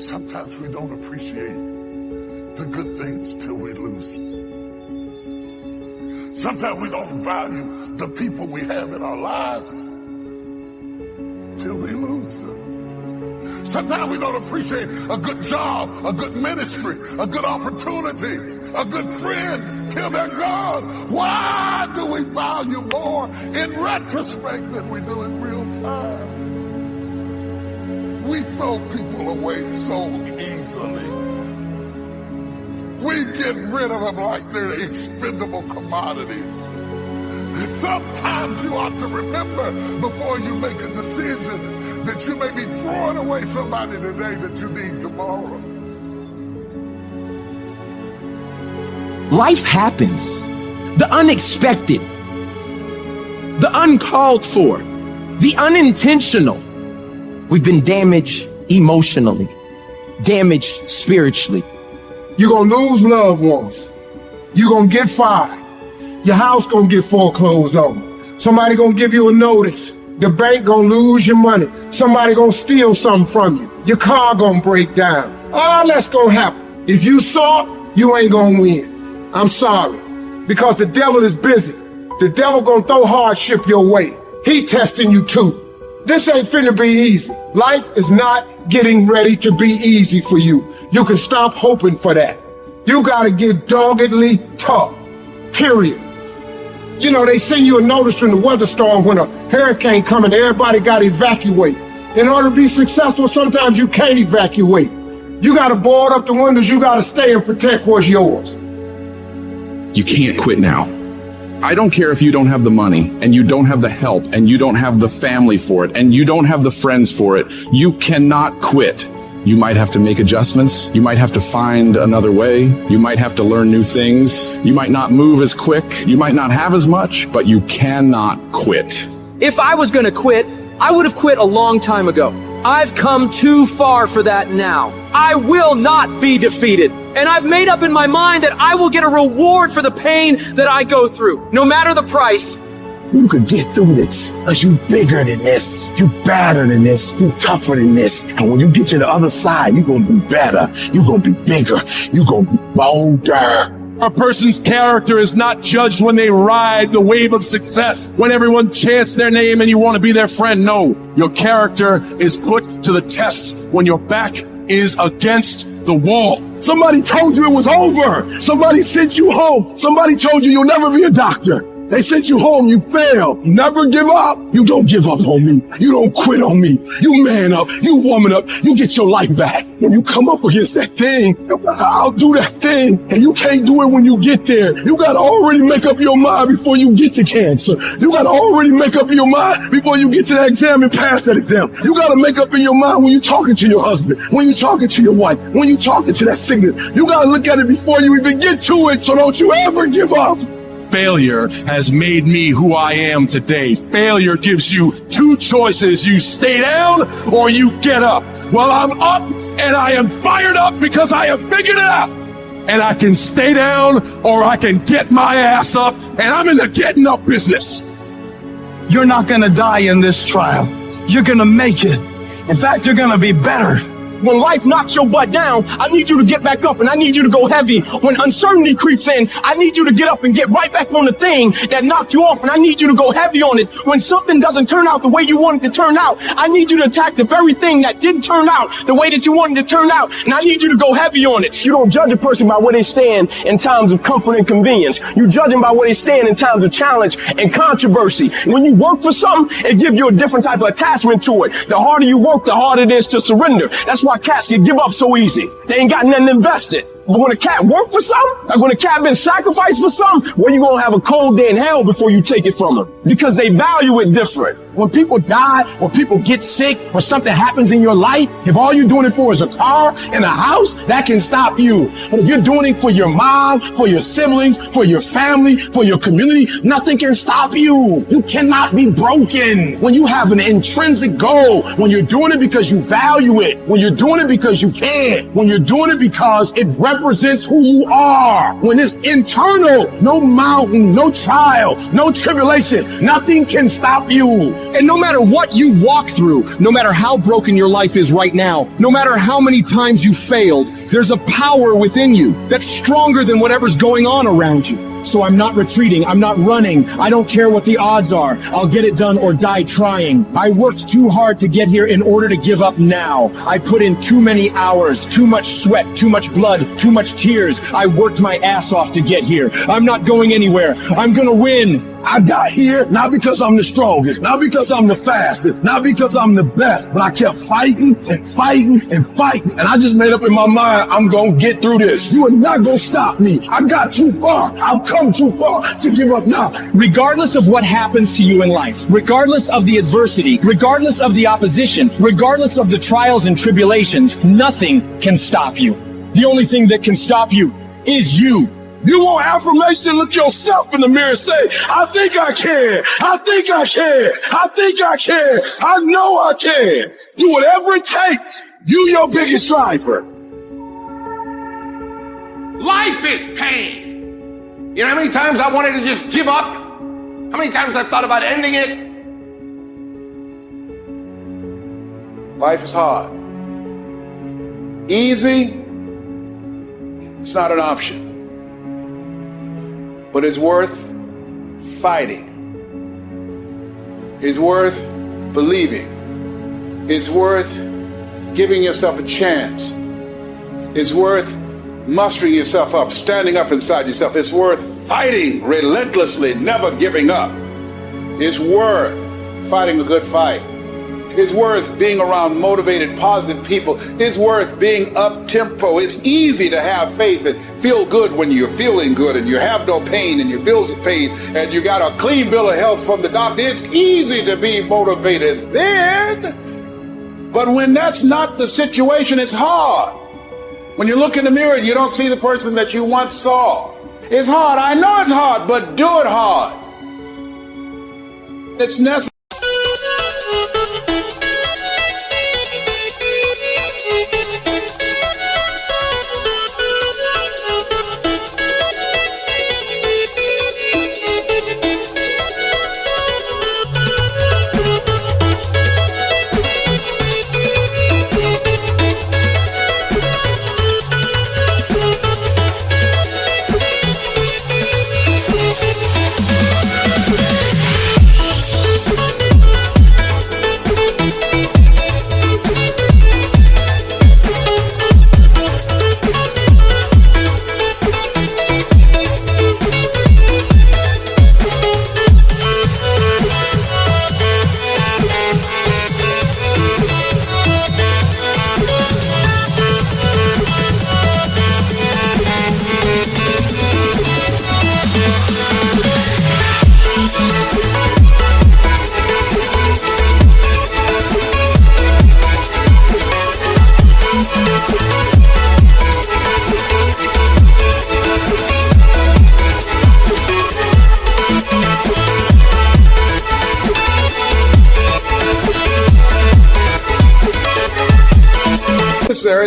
Sometimes we don't appreciate the good things till we lose. Sometimes we don't value the people we have in our lives till we lose them. Sometimes we don't appreciate a good job, a good ministry, a good opportunity, a good friend till they're gone. Why do we value more in retrospect than we do in real time? We throw people away so easily. We get rid of them like they're expendable commodities. Sometimes you ought to remember before you make a decision that you may be throwing away somebody today that you need tomorrow. Life happens. The unexpected, the uncalled for, the unintentional. We've been damaged emotionally, damaged spiritually. You're going to lose loved ones. You're going to get fired. Your house going to get foreclosed on. Somebody going to give you a notice. The bank going to lose your money. Somebody going to steal something from you. Your car going to break down. All that's going to happen. If you saw it, you ain't going to win. I'm sorry. Because the devil is busy. The devil going to throw hardship your way. He testing you too. This ain't finna be easy. Life is not getting ready to be easy for you. You can stop hoping for that. You gotta get doggedly tough, period. You know, they send you a notice in the weather storm when a hurricane coming, everybody gotta evacuate. In order to be successful, sometimes you can't evacuate. You gotta board up the windows, you gotta stay and protect what's yours. You can't quit now. I don't care if you don't have the money and you don't have the help and you don't have the family for it and you don't have the friends for it. You cannot quit. You might have to make adjustments. You might have to find another way. You might have to learn new things. You might not move as quick. You might not have as much, but you cannot quit. If I was going to quit, I would have quit a long time ago. I've come too far for that now. I will not be defeated. And I've made up in my mind that I will get a reward for the pain that I go through, no matter the price. You can get through this, because you bigger than this, you better than this, you tougher than this. And when you get to the other side, you're going to be better, you're going to be bigger, you're going to be bolder. A person's character is not judged when they ride the wave of success, when everyone chants their name and you want to be their friend. No, your character is put to the test when your back is against the wall. Somebody told you it was over. Somebody sent you home. Somebody told you you'll never be a doctor. They sent you home, you failed. Never give up. You don't give up on me. You don't quit on me. You man up, you woman up, you get your life back. When you come up against that thing, I'll do that thing. And you can't do it when you get there. You gotta already make up your mind before you get to cancer. You gotta already make up your mind before you get to that exam and pass that exam. You gotta make up in your mind when you're talking to your husband, when you're talking to your wife, when you're talking to that sickness. You gotta look at it before you even get to it, so don't you ever give up. Failure has made me who I am today. Failure gives you two choices. You stay down or you get up. Well, I'm up and I am fired up because I have figured it out. And I can stay down or I can get my ass up, and I'm in the getting up business. You're not gonna die in this trial. You're gonna make it. In fact, you're gonna be better. When life knocks your butt down, I need you to get back up and I need you to go heavy. When uncertainty creeps in, I need you to get up and get right back on the thing that knocked you off, and I need you to go heavy on it. When something doesn't turn out the way you want it to turn out, I need you to attack the very thing that didn't turn out the way that you wanted it to turn out, and I need you to go heavy on it. You don't judge a person by where they stand in times of comfort and convenience. You judge them by where they stand in times of challenge and controversy. When you work for something, it gives you a different type of attachment to it. The harder you work, the harder it is to surrender. That's why cats can give up so easy. They ain't got nothing invested. But when a cat work for something, like when a cat been sacrificed for something, well, you gonna have a cold day in hell before you take it from them, because they value it different. When people die, or people get sick, or something happens in your life, if all you're doing it for is a car and a house, that can stop you. But if you're doing it for your mom, for your siblings, for your family, for your community, nothing can stop you. You cannot be broken. When you have an intrinsic goal, when you're doing it because you value it, when you're doing it because you can, when you're doing it because it represents who you are, when it's internal, no mountain, no trial, no tribulation, nothing can stop you. And no matter what you've walked through, no matter how broken your life is right now, no matter how many times you failed, there's a power within you that's stronger than whatever's going on around you. So I'm not retreating. I'm not running. I don't care what the odds are. I'll get it done or die trying. I worked too hard to get here in order to give up now. I put in too many hours, too much sweat, too much blood, too much tears. I worked my ass off to get here. I'm not going anywhere. I'm gonna win. I got here not because I'm the strongest, not because I'm the fastest, not because I'm the best, but I kept fighting and fighting and fighting. And I just made up in my mind, I'm going to get through this. You are not going to stop me. I got too far. I've come too far to give up now. Regardless of what happens to you in life, regardless of the adversity, regardless of the opposition, regardless of the trials and tribulations, nothing can stop you. The only thing that can stop you is you. You want affirmation? Look yourself in the mirror and say, I think I can. I think I can. I think I can. I know I can. Do whatever it takes. You your biggest driver. Life is pain. You know how many times I wanted to just give up? How many times I've thought about ending it? Life is hard. Easy, it's not an option. But it's worth fighting. It's worth believing. It's worth giving yourself a chance. It's worth mustering yourself up, standing up inside yourself. It's worth fighting relentlessly, never giving up. It's worth fighting a good fight. It's worth being around motivated, positive people. It's worth being up-tempo. It's easy to have faith and feel good when you're feeling good and you have no pain and your bills are paid and you got a clean bill of health from the doctor. It's easy to be motivated then. But when that's not the situation, it's hard. When you look in the mirror and you don't see the person that you once saw. It's hard. I know it's hard, but do it hard. It's necessary.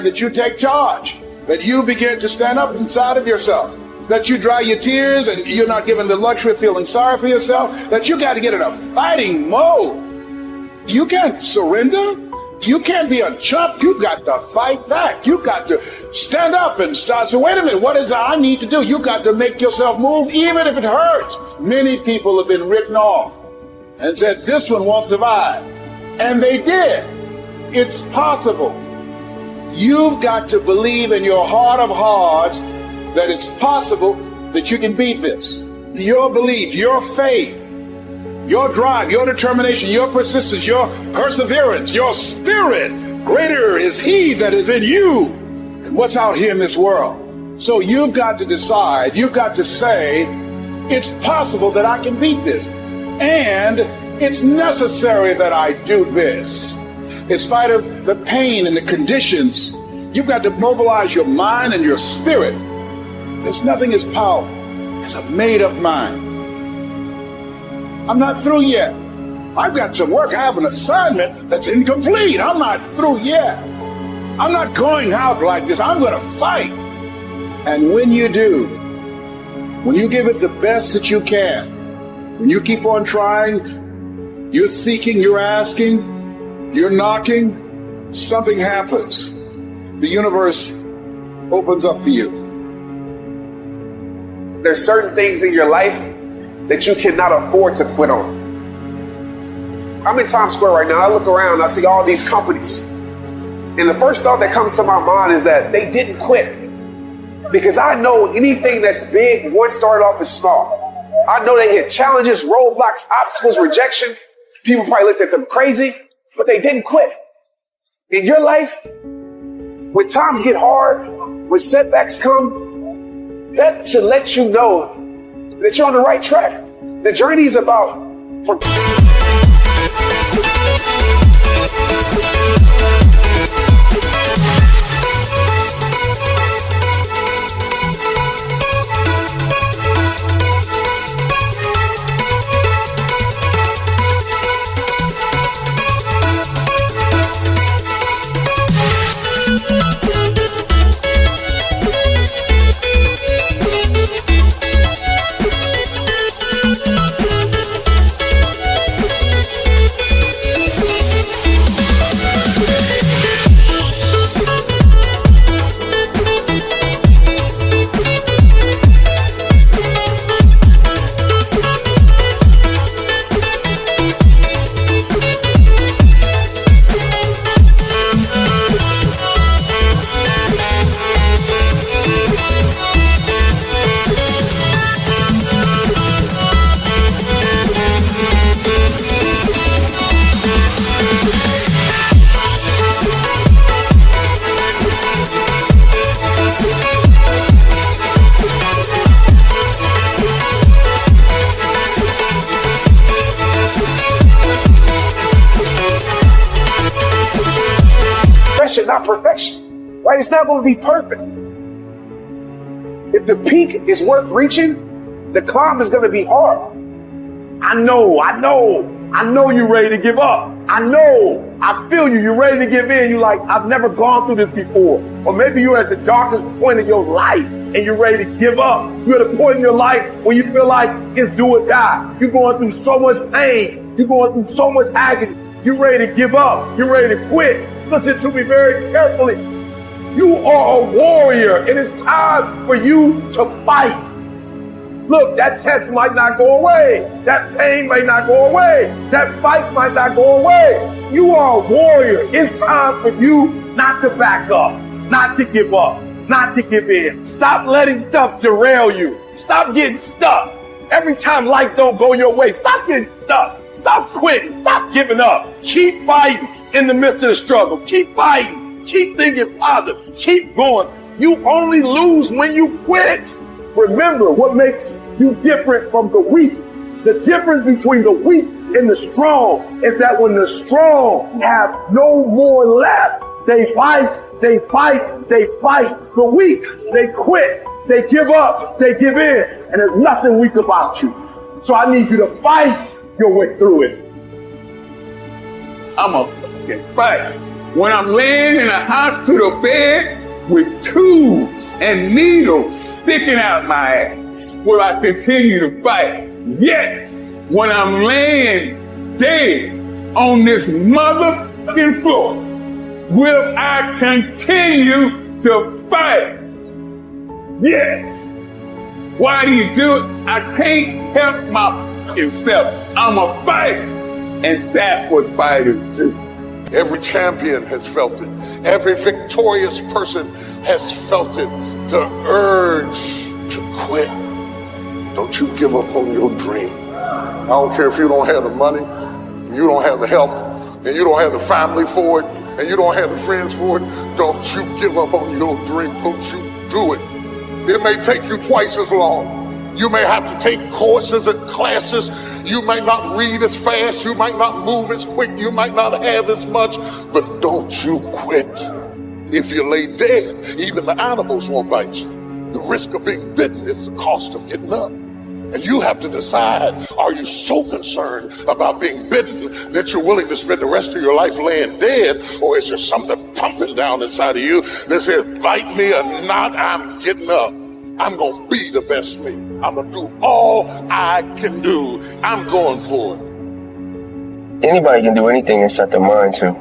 That you take charge, that you begin to stand up inside of yourself, that you dry your tears and you're not given the luxury of feeling sorry for yourself, that you got to get in a fighting mode. You can't surrender. You can't be a chump. You got to fight back. You got to stand up and start. So wait a minute, what is it I need to do? You got to make yourself move even if it hurts. Many people have been written off and said, this one won't survive. And they did. It's possible. You've got to believe in your heart of hearts that it's possible that you can beat this. Your belief, your faith, your drive, your determination, your persistence, your perseverance, your spirit. Greater is He that is in you than what's out here in this world. So you've got to decide, you've got to say, it's possible that I can beat this. And it's necessary that I do this. In spite of the pain and the conditions, you've got to mobilize your mind and your spirit. There's nothing as powerful as a made-up mind. I'm not through yet. I've got some work. I have an assignment that's incomplete. I'm not through yet. I'm not going out like this. I'm going to fight. And when you do, when you give it the best that you can, when you keep on trying, You're seeking, you're asking, you're knocking, something happens. The universe opens up for you. There's certain things in your life that you cannot afford to quit on. I'm in Times Square right now. I look around, I see all these companies. And the first thought that comes to my mind is that they didn't quit. Because I know anything that's big once started off as small. I know they hit challenges, roadblocks, obstacles, rejection. People probably looked at them crazy, but they didn't quit. In your life, when times get hard, when setbacks come, that should let you know that you're on the right track. The journey is about not perfection, right? It's not going to be perfect. If the peak is worth reaching, the climb is going to be hard. I know you're ready to give up. I feel you. You're ready to give in. You're like, I've never gone through this before. Or maybe you're at the darkest point of your life and you're ready to give up. You're at a point in your life where you feel like it's do or die. You're going through so much pain. You're going through so much agony. You're ready to give up. You're ready to quit. Listen to me very carefully. You are a warrior, and it's time for you to fight. Look, that test might not go away. That pain might not go away. That fight might not go away. You are a warrior. It's time for you not to back up, not to give up, not to give in. Stop letting stuff derail you. Stop getting stuck. Every time life don't go your way, stop getting stuck. Stop quitting. Stop giving up. Keep fighting in the midst of the struggle. Keep fighting. Keep thinking positive. Keep going. You only lose when you quit. Remember what makes you different from the weak. The difference between the weak and the strong is that when the strong have no more left, they fight, they fight, they fight. The weak, they quit, they give up, they give in, and there's nothing weak about you. So I need you to fight your way through it. I'm a fucking fight. When I'm laying in a hospital bed with tubes and needles sticking out my ass, will I continue to fight? Yes. When I'm laying dead on this motherfucking floor, will I continue to fight? Yes. Why do you do it? I can't help my fucking self. I'm a fighter. And that's what fighters do. Every champion has felt it. Every victorious person has felt it. The urge to quit. Don't you give up on your dream. I don't care if you don't have the money, you don't have the help, and you don't have the family for it, and you don't have the friends for it. Don't you give up on your dream. Don't you do it. It may take you twice as long. You may have to take courses and classes. You might not read as fast. You might not move as quick. You might not have as much. But don't you quit. If you lay dead, even the animals won't bite you. The risk of being bitten is the cost of getting up. And you have to decide, are you so concerned about being bitten that you're willing to spend the rest of your life laying dead? Or is there something pumping down inside of you that says, bite me or not, I'm getting up. I'm going to be the best me. I'm going to do all I can do. I'm going for it. Anybody can do anything they set their mind to.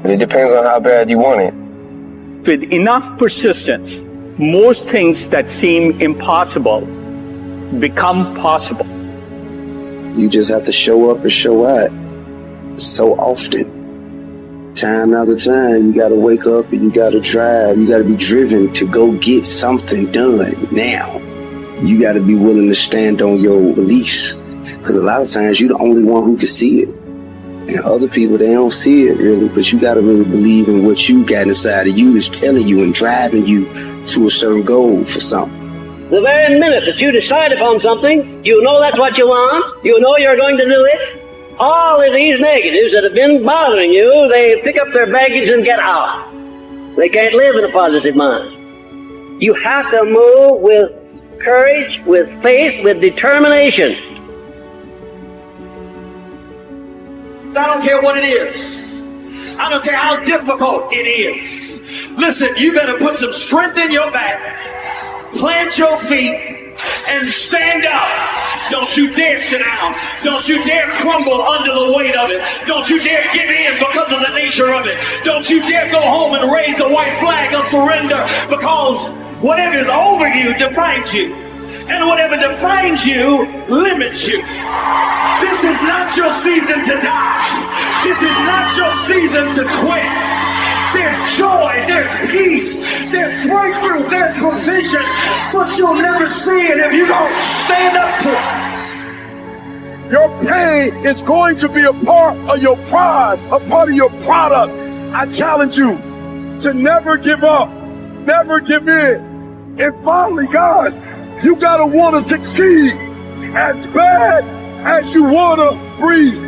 But it depends on how bad you want it. With enough persistence, most things that seem impossible become possible. You just have to show up and show out so often. Time after time, you got to wake up and you got to drive. You got to be driven to go get something done now. You got to be willing to stand on your beliefs, because a lot of times you're the only one who can see it. And other people, they don't see it really, but you got to really believe in what you got inside of you that's telling you and driving you to a certain goal for something. The very minute that you decide upon something, you know that's what you want, you know you're going to do it, all of these negatives that have been bothering you, they pick up their baggage and get out. They can't live in a positive mind. You have to move with courage, with faith, with determination. I don't care what it is. I don't care how difficult it is. Listen, you better put some strength in your back, plant your feet, and stand up. Don't you dare sit down. Don't you dare crumble under the weight of it. Don't you dare give in because of the nature of it. Don't you dare go home and raise the white flag of surrender, because whatever is over you defines you. And whatever defines you limits you. This is not your season to die. This is not your season to quit. There's joy, there's peace, there's breakthrough, there's provision, but you'll never see it if you don't stand up to it. Your pain is going to be a part of your prize, a part of your product. I challenge you to never give up, never give in. And finally, guys, you gotta want to succeed as bad as you want to breathe.